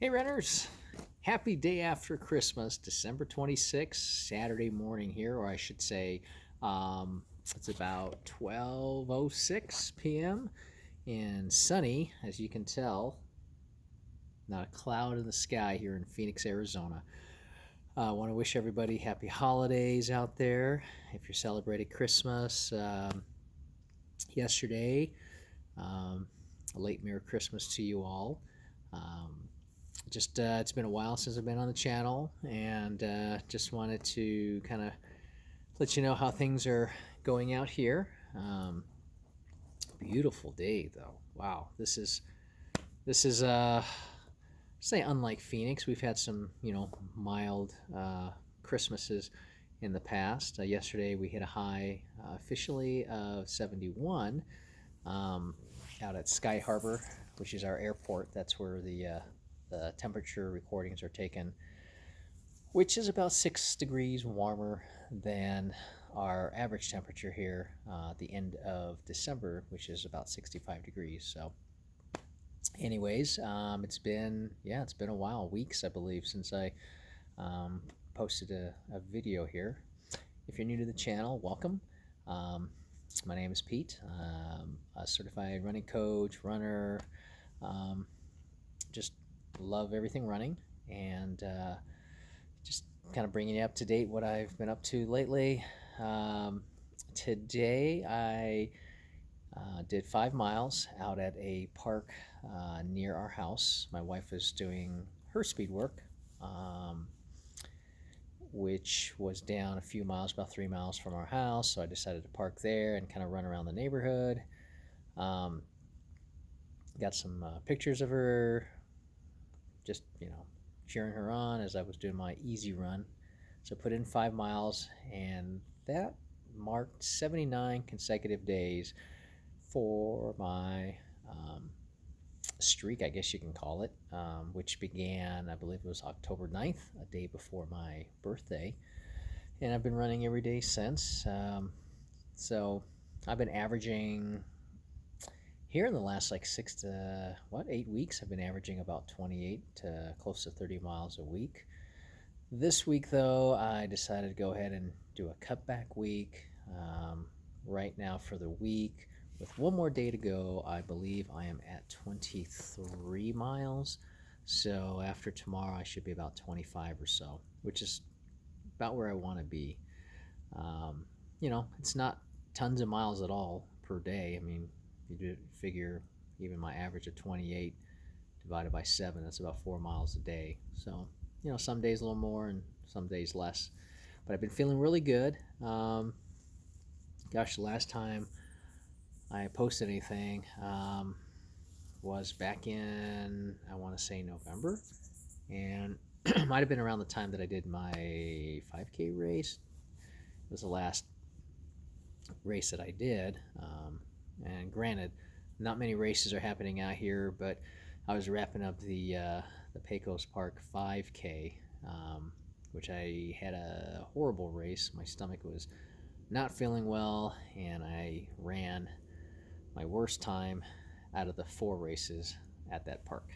Hey, runners! Happy day after Christmas, December 26th, Saturday morning here, or I should say, it's about 12:06 p.m. and sunny, as you can tell. Not a cloud in the sky here in Phoenix, Arizona. I want to wish everybody happy holidays out there. If you're celebrating Christmas yesterday, um, a late Merry Christmas to you all. Um, just it's been a while since I've been on the channel, and just wanted to kind of let you know how things are going out here. Beautiful day though. Wow, this is say unlike Phoenix. We've had some mild Christmases in the past. Yesterday we hit a high officially of 71 um, out at Sky Harbor, which is our airport. That's where the temperature recordings are taken, which is about 6 degrees warmer than our average temperature here at the end of December, which is about 65 degrees. So, anyways, it's been a while, weeks I believe, since I posted a video here. If you're new to the channel, welcome. Um, my name is Pete. A certified running coach, runner. Um, just love everything running, and just kind of bringing you up to date what I've been up to lately. Um, Today I did 5 miles out at a park near our house. My wife is doing her speed work, um, which was down a few miles, about 3 miles from our house. So I decided to park there and kind of run around the neighborhood. Um, got some pictures of her, just cheering her on as I was doing my easy run. So I put in 5 miles, and that marked 79 consecutive days for my streak, I guess you can call it, which began, I believe it was October 9th, a day before my birthday. And I've been running every day since. So I've been averaging here in the last like 8 weeks. I've been averaging about 28 to close to 30 miles a week. This week, though, I decided to go ahead and do a cutback week. Right now, for the week, with one more day to go, I believe I am at 23 miles. So after tomorrow, I should be about 25 or so, which is about where I want to be. Um, it's not tons of miles at all per day. I mean, you do figure even my average of 28 divided by 7, that's about 4 miles a day. So, some days a little more and some days less. But I've been feeling really good. Gosh, the last time I posted anything was back in, I want to say, November. And it might have been around the time that I did my 5K race. It was the last race that I did. And granted, not many races are happening out here, but I was wrapping up the Pecos Park 5K, which I had a horrible race. My stomach was not feeling well, and I ran my worst time out of the 4 races at that park.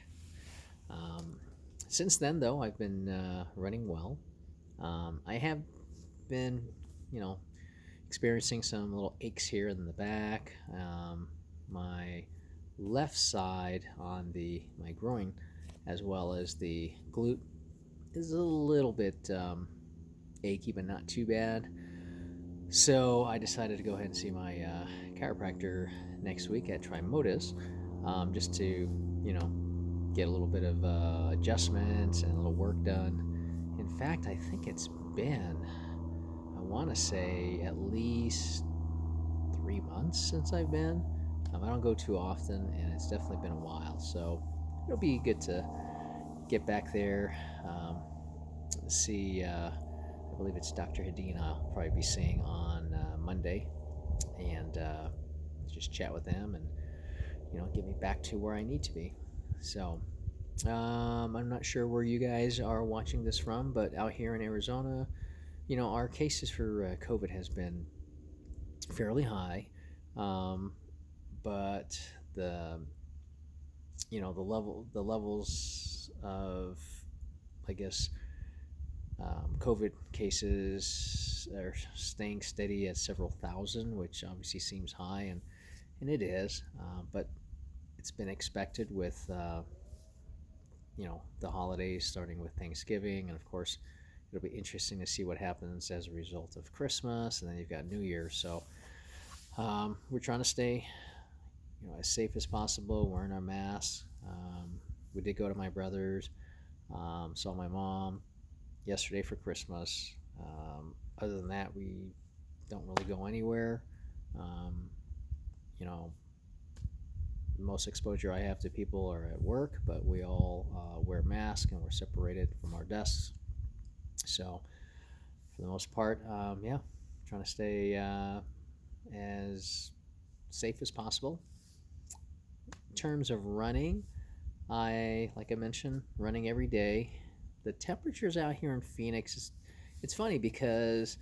Um, since then, though, I've been running well. I have been, you know, experiencing some little aches here in the back. My left side on my groin, as well as the glute, is a little bit achy, but not too bad. So I decided to go ahead and see my chiropractor next week at Trimodus, just to, get a little bit of adjustments and a little work done. In fact, I think it's been, I want to say, at least 3 months since I've been. I don't go too often, and it's definitely been a while. So it'll be good to get back there, see. I believe it's Dr. Hadeen I'll probably be seeing on Monday, and just chat with them and get me back to where I need to be. So I'm not sure where you guys are watching this from, but out here in Arizona, our cases for COVID has been fairly high, but the levels of, I guess, COVID cases are staying steady at several thousand, which obviously seems high, and it is, but it's been expected with the holidays starting with Thanksgiving, and of course it'll be interesting to see what happens as a result of Christmas, and then you've got New Year's. So we're trying to stay as safe as possible, wearing our masks. We did go to my brother's, saw my mom yesterday for Christmas. Other than that, we don't really go anywhere. Um, you know, the most exposure I have to people are at work, but we all wear masks and we're separated from our desks. So, for the most part, yeah, trying to stay as safe as possible. In terms of running, like I mentioned, running every day. The temperatures out here in Phoenix it's funny because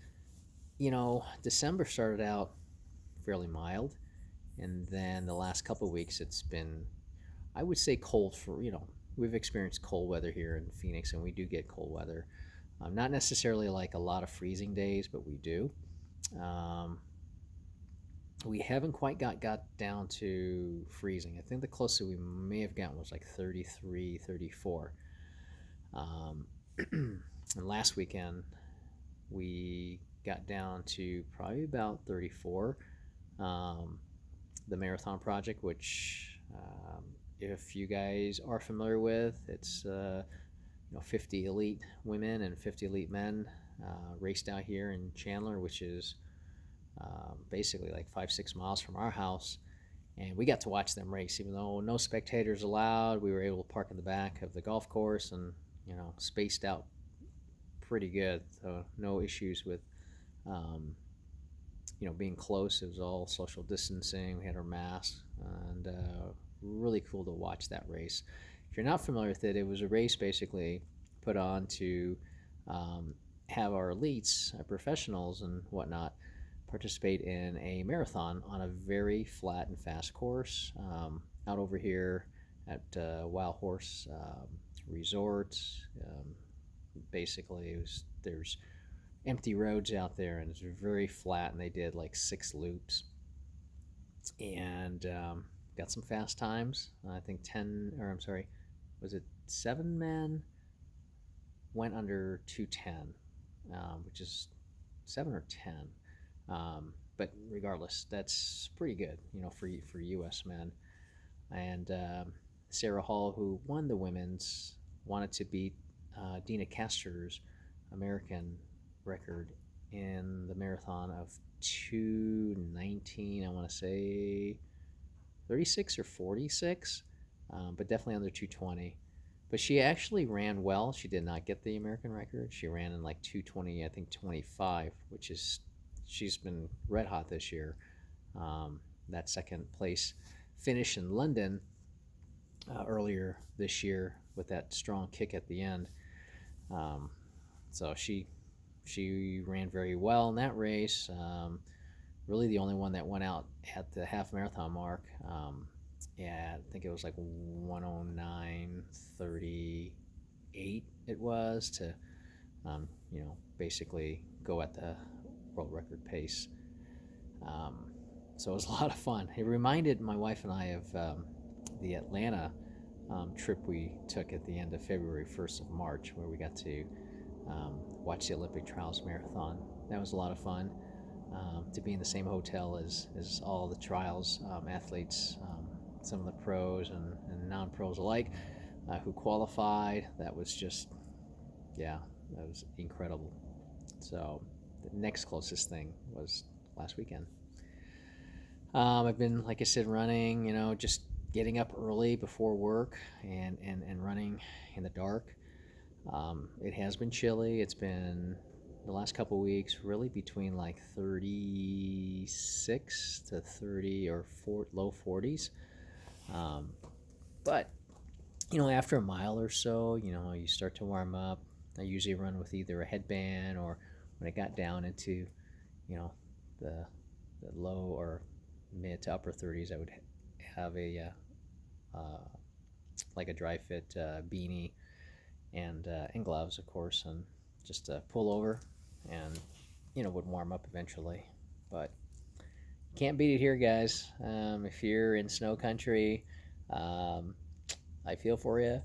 December started out fairly mild, and then the last couple of weeks it's been, I would say, cold. We've experienced cold weather here in Phoenix, and we do get cold weather. Not necessarily like a lot of freezing days, but we do. Um, we haven't quite got down to freezing. I think the closest we may have gotten was like 33, 34. Um, and last weekend we got down to probably about 34. Um, the Marathon Project, which if you guys are familiar with, it's 50 elite women and 50 elite men raced out here in Chandler, which is basically like 5-6 miles from our house. And we got to watch them race, even though no spectators allowed. We were able to park in the back of the golf course and spaced out pretty good, so no issues with being close. It was all social distancing. We had our masks, and really cool to watch that race. If you're not familiar with it, it was a race basically put on to have our elites, our professionals and whatnot, participate in a marathon on a very flat and fast course out over here at Wild Horse Resort. Basically, there's empty roads out there, and it's very flat, and they did like 6 loops, and got some fast times. I think 10, or I'm sorry, was it 7 men went under 2:10, which is 7 or 10. But regardless, that's pretty good, for U.S. men. And Sarah Hall, who won the women's, wanted to beat Dina Castor's American record in the marathon of 2:19. I want to say 36 or 46, but definitely under 2:20. But she actually ran well. She did not get the American record. She ran in like 2:20, I think 25, which is, she's been red hot this year. That second place finish in London earlier this year with that strong kick at the end. So she ran very well in that race. Really the only one that went out at the half marathon mark. Yeah, I think it was like 109:38 it was to basically go at the world record pace. So it was a lot of fun. It reminded my wife and I of the Atlanta trip we took at the end of February, 1st of March, where we got to watch the Olympic Trials Marathon. That was a lot of fun, to be in the same hotel as all the trials athletes, some of the pros and non-pros alike, who qualified. That was just, yeah, that was incredible. So the next closest thing was last weekend. I've been, like I said, running, just getting up early before work and running in the dark. It has been chilly. It's been, the last couple of weeks, really between like 36 to 30 or low 40s. But, after a mile or so, you start to warm up. I usually run with either a headband, or when it got down into, the low or mid to upper 30s, I would have a like a dry fit beanie and gloves, of course, and just pull over, and would warm up eventually. But can't beat it here, guys. If you're in snow country, um, I feel for you,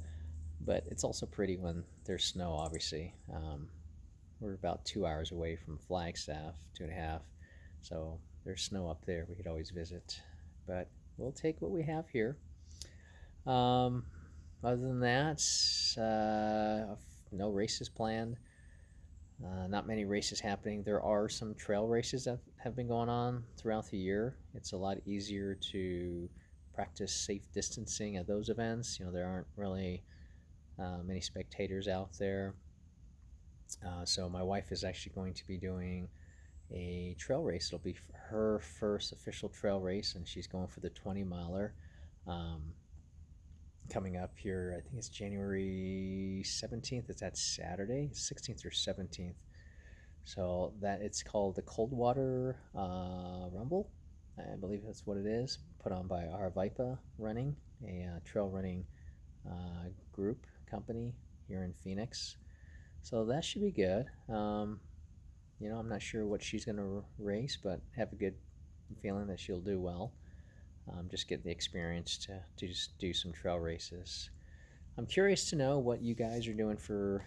but it's also pretty when there's snow, obviously. We're about 2 hours away from Flagstaff, 2.5, so there's snow up there. We could always visit, but we'll take what we have here. Um, Other than that, no races planned. Not many races happening. There are some trail races that have been going on throughout the year. It's a lot easier to practice safe distancing at those events. There aren't really many spectators out there. So my wife is actually going to be doing a trail race. It'll be her first official trail race, and she's going for the 20-miler. Coming up here, I think it's January 17th. It's that Saturday, 16th or 17th. So that it's called the Coldwater Rumble. I believe that's what it is. Put on by Arvipa Running, a trail running group company here in Phoenix. So that should be good. I'm not sure what she's going to race, but have a good feeling that she'll do well. Just get the experience to just do some trail races. I'm curious to know what you guys are doing for,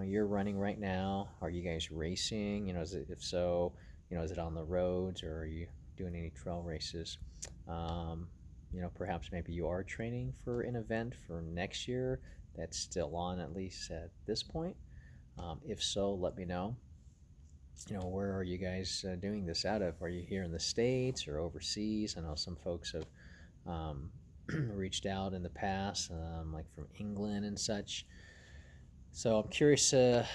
you're running right now. Are you guys racing? If so, is it on the roads, or are you doing any trail races? Perhaps maybe you are training for an event for next year that's still on, at least at this point. If so, let me know. Where are you guys doing this out of? Are you here in the States or overseas? I know some folks have reached out in the past, like from England and such. So I'm curious to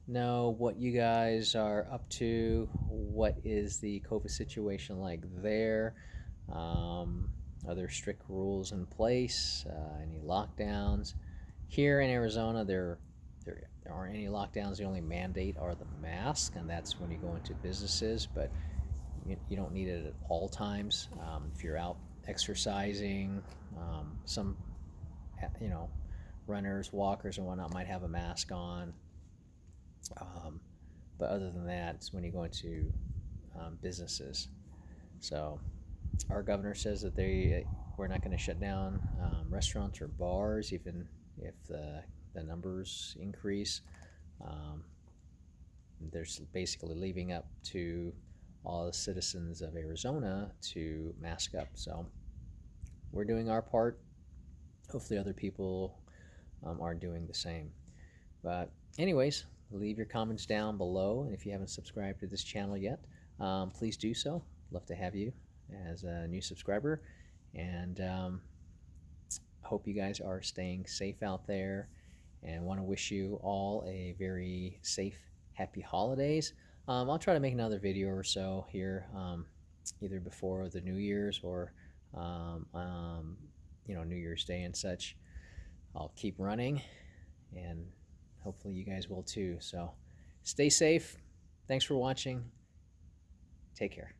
know what you guys are up to. What is the COVID situation like there? Are there strict rules in place? Any lockdowns? Here in Arizona, there aren't any lockdowns. The only mandate are the mask, and that's when you go into businesses, but you don't need it at all times. If you're out exercising, some runners, walkers, and whatnot might have a mask on. But other than that, it's when you go into businesses. So our governor says that we're not going to shut down restaurants or bars, even if the numbers increase. They're basically leaving up to all the citizens of Arizona to mask up. So we're doing our part. Hopefully other people are doing the same. But anyways, leave your comments down below, and if you haven't subscribed to this channel yet, please do so. Love to have you as a new subscriber, and hope you guys are staying safe out there, and want to wish you all a very safe, happy holidays. I'll try to make another video or so here, either before the New Year's or New Year's Day and such. I'll keep running, and hopefully you guys will too. So stay safe. Thanks for watching. Take care.